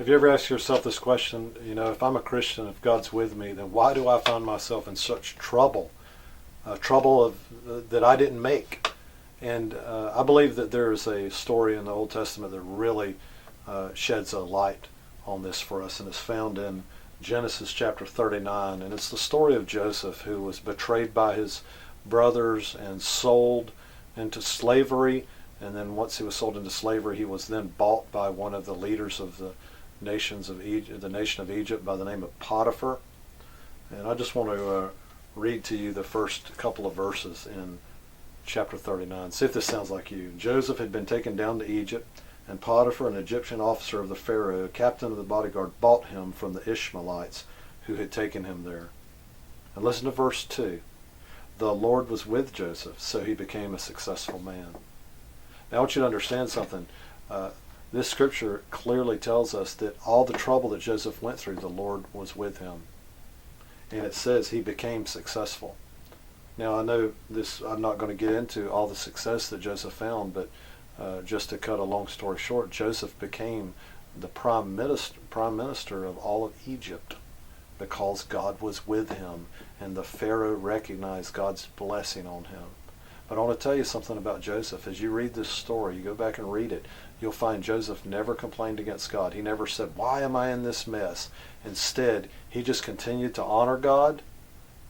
you ever asked yourself this question? You know, if I'm a Christian, if God's with me, then why do I find myself in such trouble? Trouble that I didn't make. And I believe that there is a story in the Old Testament that really sheds a light on this for us, and it's found in Genesis chapter 39. And it's the story of Joseph, who was betrayed by his brothers and sold into slavery. And then once he was sold into slavery, he was then bought by one of the leaders of the nation of Egypt by the name of Potiphar. And I just want to read to you the first couple of verses in chapter 39. See if this sounds like you. Joseph had been taken down to Egypt, and Potiphar, an Egyptian officer of the Pharaoh, captain of the bodyguard, bought him from the Ishmaelites who had taken him there. And listen to verse 2. The Lord was with Joseph, so he became a successful man. Now I want you to understand something. This scripture clearly tells us that all the trouble that Joseph went through, the Lord was with him. And it says he became successful. Now I know this, I'm not going to get into all the success that Joseph found, but just to cut a long story short, Joseph became the prime minister of all of Egypt because God was with him and the Pharaoh recognized God's blessing on him. But I want to tell you something about Joseph. As you read this story, you go back and read it, you'll find Joseph never complained against God. He never said, why am I in this mess? Instead, he just continued to honor God,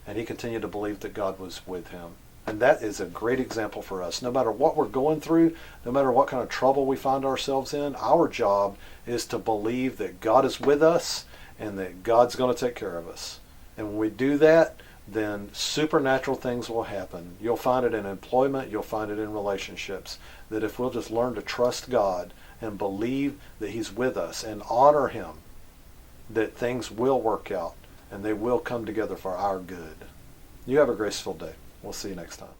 and he continued to believe that God was with him. And that is a great example for us. No matter what we're going through, no matter what kind of trouble we find ourselves in, our job is to believe that God is with us and that God's going to take care of us. And when we do that, then supernatural things will happen. You'll find it in employment, you'll find it in relationships, that if we'll just learn to trust God and believe that he's with us and honor him, that things will work out and they will come together for our good. You have a graceful day. We'll see you next time.